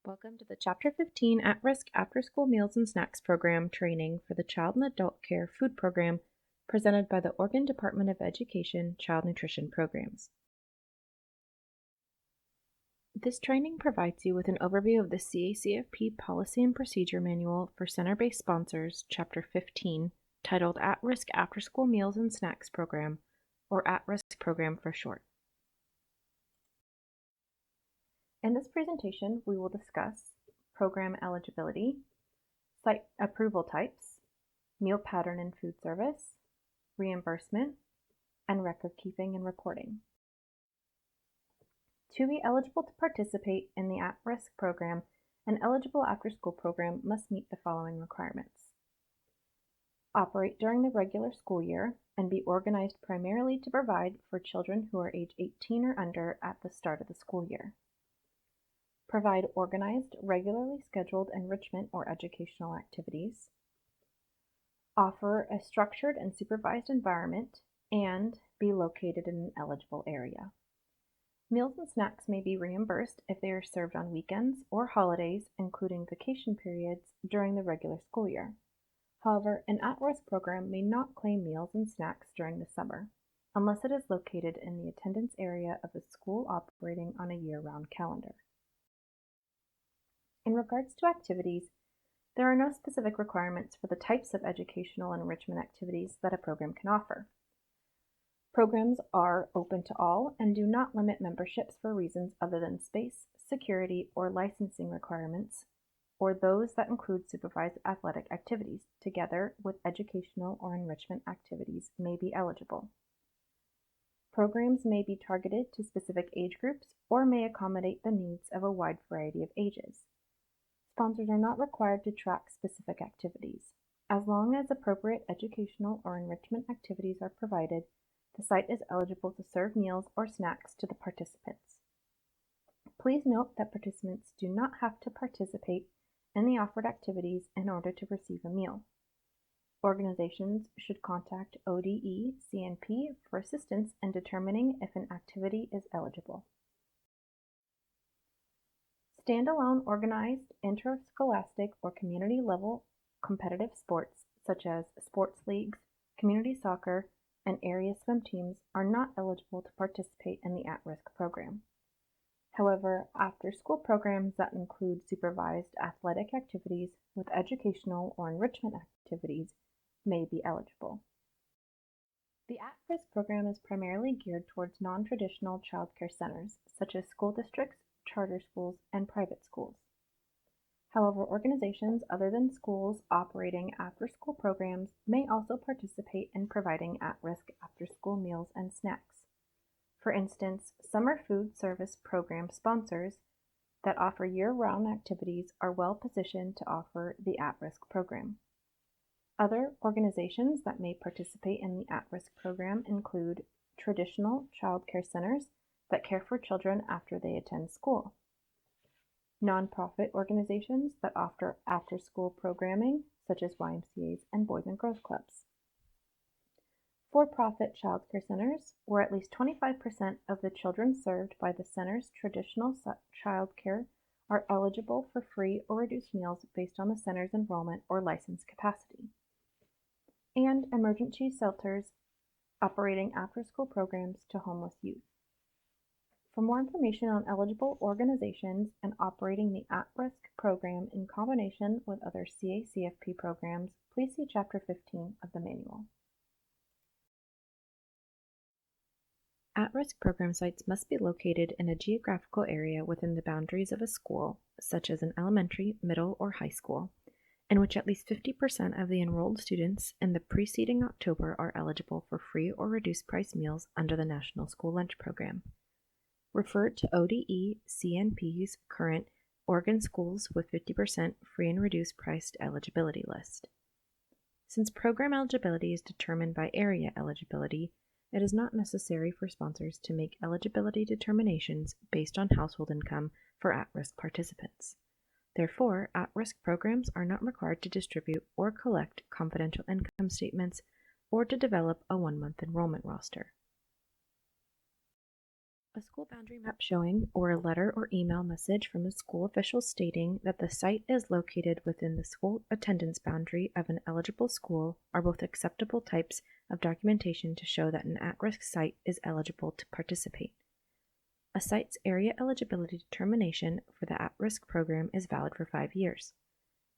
Welcome to the Chapter 15 At-Risk After-School Meals and Snacks Program training for the Child and Adult Care Food Program presented by the Oregon Department of Education Child Nutrition Programs. This training provides you with an overview of the CACFP Policy and Procedure Manual for Center-Based Sponsors, Chapter 15, titled At-Risk After-School Meals and Snacks Program, or At-Risk Program for short. In this presentation, we will discuss program eligibility, site approval types, meal pattern and food service, reimbursement, and record keeping and reporting. To be eligible to participate in the at-risk program, an eligible after-school program must meet the following requirements. Operate during the regular school year and be organized primarily to provide for children who are age 18 or under at the start of the school year. Provide organized, regularly scheduled enrichment or educational activities. Offer a structured and supervised environment, and be located in an eligible area. Meals and snacks may be reimbursed if they are served on weekends or holidays, including vacation periods during the regular school year. However, an at-risk program may not claim meals and snacks during the summer, unless it is located in the attendance area of a school operating on a year-round calendar. In regards to activities, there are no specific requirements for the types of educational and enrichment activities that a program can offer. Programs are open to all and do not limit memberships for reasons other than space, security, or licensing requirements, or those that include supervised athletic activities, together with educational or enrichment activities, may be eligible. Programs may be targeted to specific age groups or may accommodate the needs of a wide variety of ages. Sponsors are not required to track specific activities. As long as appropriate educational or enrichment activities are provided, the site is eligible to serve meals or snacks to the participants. Please note that participants do not have to participate in the offered activities in order to receive a meal. Organizations should contact ODE CNP for assistance in determining if an activity is eligible. Standalone organized interscholastic or community-level competitive sports, such as sports leagues, community soccer, and area swim teams, are not eligible to participate in the at-risk program. However, after-school programs that include supervised athletic activities with educational or enrichment activities may be eligible. The at-risk program is primarily geared towards non-traditional child care centers, such as school districts, charter schools, and private schools. However, organizations other than schools operating after-school programs may also participate in providing at-risk after-school meals and snacks. For instance, summer food service program sponsors that offer year-round activities are well positioned to offer the at-risk program. Other organizations that may participate in the at-risk program include traditional child care centers that care for children after they attend school, nonprofit organizations that offer after-school programming, such as YMCAs and Boys and Girls Clubs, for-profit child care centers, where at least 25% of the children served by the center's traditional child care are eligible for free or reduced meals based on the center's enrollment or license capacity, and emergency shelters operating after-school programs to homeless youth. For more information on eligible organizations and operating the at-risk program in combination with other CACFP programs, please see Chapter 15 of the manual. At-risk program sites must be located in a geographical area within the boundaries of a school, such as an elementary, middle, or high school, in which at least 50% of the enrolled students in the preceding October are eligible for free or reduced price meals under the National School Lunch Program. Refer to ODE CNP's current Oregon Schools with 50% free and reduced priced eligibility list. Since program eligibility is determined by area eligibility, it is not necessary for sponsors to make eligibility determinations based on household income for at-risk participants. Therefore, at-risk programs are not required to distribute or collect confidential income statements or to develop a one-month enrollment roster. A school boundary map showing, or a letter or email message from a school official stating that the site is located within the school attendance boundary of an eligible school are both acceptable types of documentation to show that an at-risk site is eligible to participate. A site's area eligibility determination for the at-risk program is valid for 5 years,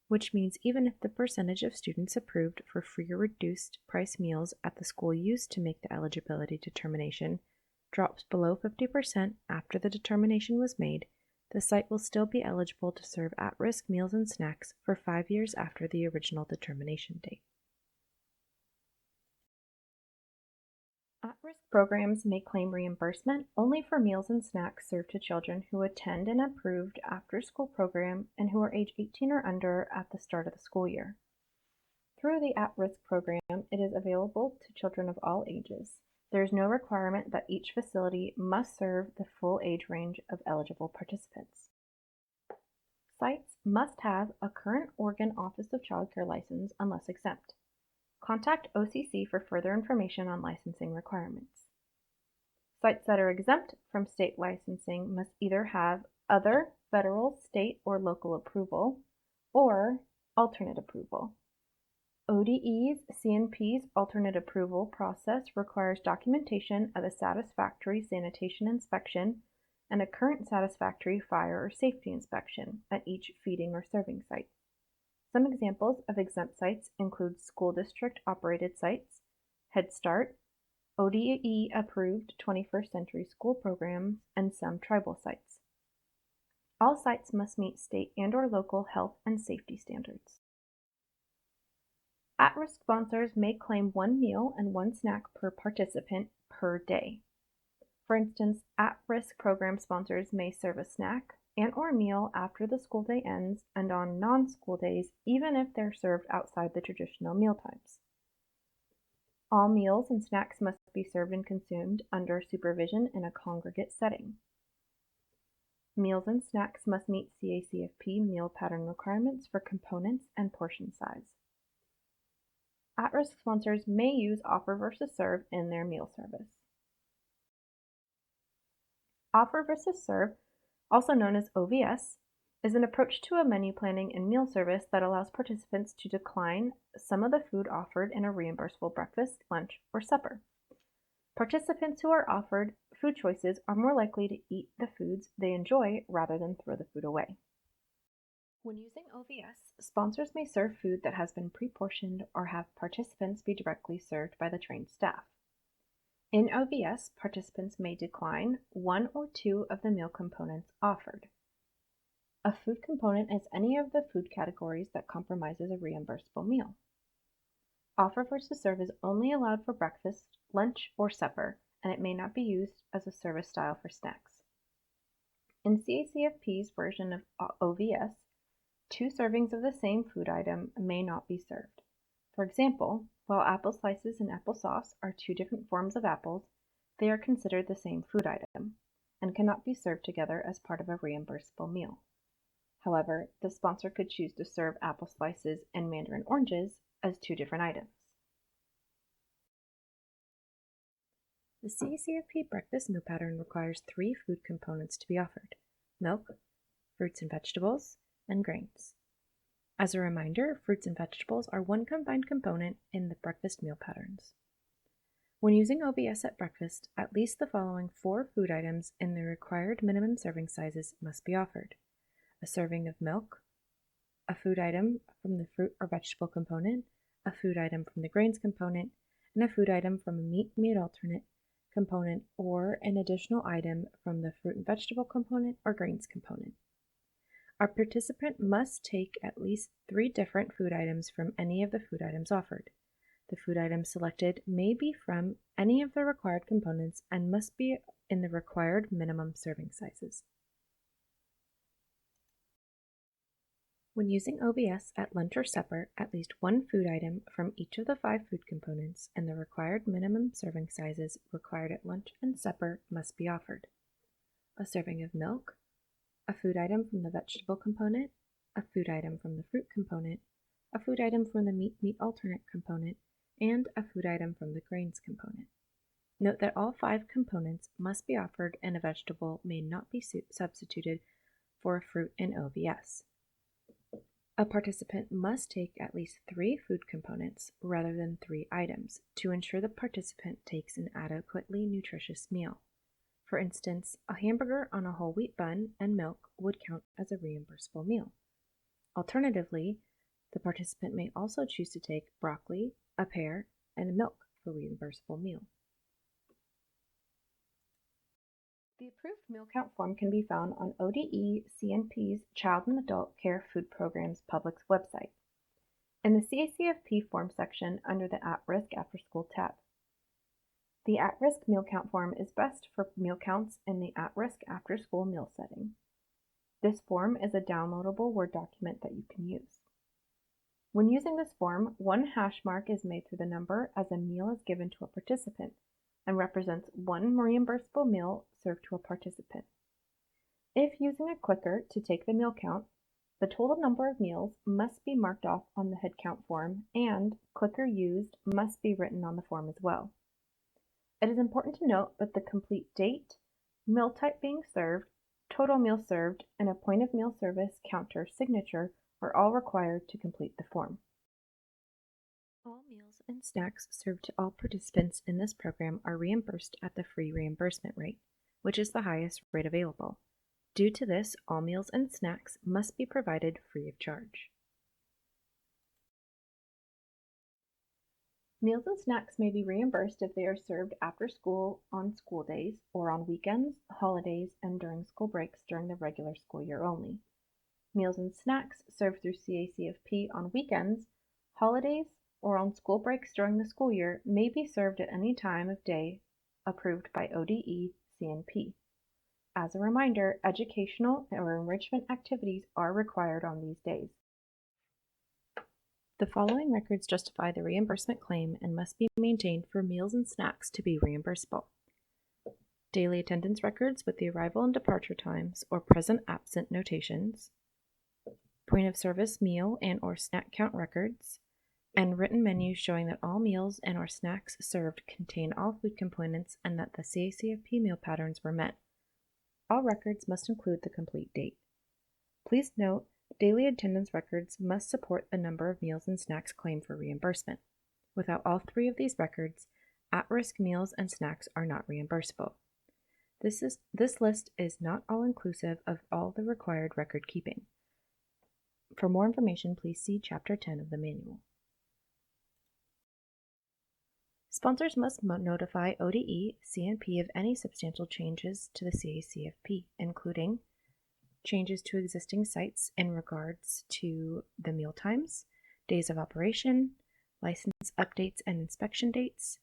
which means even if the percentage of students approved for free or reduced price meals at the school used to make the eligibility determination drops below 50% after the determination was made, the site will still be eligible to serve at-risk meals and snacks for 5 years after the original determination date. At-risk programs may claim reimbursement only for meals and snacks served to children who attend an approved after-school program and who are age 18 or under at the start of the school year. Through the at-risk program, it is available to children of all ages. There is no requirement that each facility must serve the full age range of eligible participants. Sites must have a current Oregon Office of Child Care license unless exempt. Contact OCC for further information on licensing requirements. Sites that are exempt from state licensing must either have other federal, state, or local approval or alternate approval. ODE CNP's alternate approval process requires documentation of a satisfactory sanitation inspection and a current satisfactory fire or safety inspection at each feeding or serving site. Some examples of exempt sites include school district operated sites, Head Start, ODE approved 21st century school programs, and some tribal sites. All sites must meet state and/or local health and safety standards. At-risk sponsors may claim 1 meal and 1 snack per participant per day. For instance, at-risk program sponsors may serve a snack and/or meal after the school day ends and on non-school days, even if they're served outside the traditional meal times. All meals and snacks must be served and consumed under supervision in a congregate setting. Meals and snacks must meet CACFP meal pattern requirements for components and portion size. At-risk sponsors may use offer versus serve in their meal service. Offer versus serve, also known as OVS, is an approach to a menu planning and meal service that allows participants to decline some of the food offered in a reimbursable breakfast, lunch, or supper. Participants who are offered food choices are more likely to eat the foods they enjoy rather than throw the food away. When using OVS, sponsors may serve food that has been pre-portioned or have participants be directly served by the trained staff. In OVS, participants may decline 1 or 2 of the meal components offered. A food component is any of the food categories that compromises a reimbursable meal. Offer versus serve is only allowed for breakfast, lunch, or supper, and it may not be used as a service style for snacks. In CACFP's version of OVS, 2 servings of the same food item may not be served. For example, while apple slices and applesauce are 2 different forms of apples, they are considered the same food item and cannot be served together as part of a reimbursable meal. However, the sponsor could choose to serve apple slices and mandarin oranges as 2 different items. The CACFP breakfast meal pattern requires 3 food components to be offered: milk, fruits and vegetables, and grains. As a reminder, fruits and vegetables are one combined component in the breakfast meal patterns. When using OVS at breakfast, at least the following 4 food items in the required minimum serving sizes must be offered: a serving of milk, a food item from the fruit or vegetable component, a food item from the grains component, and a food item from a meat alternate component or an additional item from the fruit and vegetable component or grains component. A participant must take at least 3 different food items from any of the food items offered. The food items selected may be from any of the required components and must be in the required minimum serving sizes. When using OVS at lunch or supper, at least 1 food item from each of the 5 food components and the required minimum serving sizes required at lunch and supper must be offered: a serving of milk, a food item from the vegetable component, a food item from the fruit component, a food item from the meat alternate component, and a food item from the grains component. Note that all 5 components must be offered and a vegetable may not be substituted for a fruit in OVS. A participant must take at least 3 food components rather than 3 items to ensure the participant takes an adequately nutritious meal. For instance, a hamburger on a whole wheat bun and milk would count as a reimbursable meal. Alternatively, the participant may also choose to take broccoli, a pear, and milk for a reimbursable meal. The approved meal count form can be found on ODE CNP's Child and Adult Care Food Programs public website, in the CACFP form section under the At-Risk After-School tab. The at-risk meal count form is best for meal counts in the at-risk after-school meal setting. This form is a downloadable Word document that you can use. When using this form, one hash mark is made through the number as a meal is given to a participant and represents one reimbursable meal served to a participant. If using a clicker to take the meal count, the total number of meals must be marked off on the head count form and clicker used must be written on the form as well. It is important to note that the complete date, meal type being served, total meal served, and a point of meal service counter signature are all required to complete the form. All meals and snacks served to all participants in this program are reimbursed at the free reimbursement rate, which is the highest rate available. Due to this, all meals and snacks must be provided free of charge. Meals and snacks may be reimbursed if they are served after school, on school days, or on weekends, holidays, and during school breaks during the regular school year only. Meals and snacks served through CACFP on weekends, holidays, or on school breaks during the school year may be served at any time of day approved by ODE CNP. As a reminder, educational or enrichment activities are required on these days. The following records justify the reimbursement claim and must be maintained for meals and snacks to be reimbursable. Daily attendance records with the arrival and departure times or present absent notations, point of service meal and or snack count records, and written menus showing that all meals and or snacks served contain all food components and that the CACFP meal patterns were met. All records must include the complete date. Please note, daily attendance records must support the number of meals and snacks claimed for reimbursement. Without all 3 of these records, at-risk meals and snacks are not reimbursable. This list is not all-inclusive of all the required record keeping. For more information, please see Chapter 10 of the manual. Sponsors must notify ODE CNP of any substantial changes to the CACFP, including changes to existing sites in regards to the meal times, days of operation, license updates and inspection dates,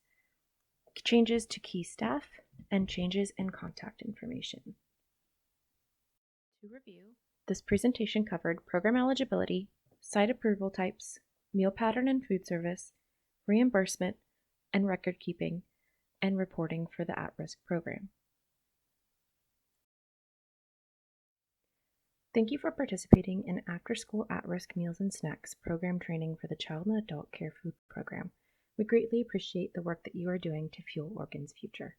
changes to key staff, and changes in contact information. To review, this presentation covered program eligibility, site approval types, meal pattern and food service, reimbursement, and record keeping and reporting for the at-risk program. Thank you for participating in After-School At-Risk Meals and Snacks program training for the Child and Adult Care Food Program. We greatly appreciate the work that you are doing to fuel Oregon's future.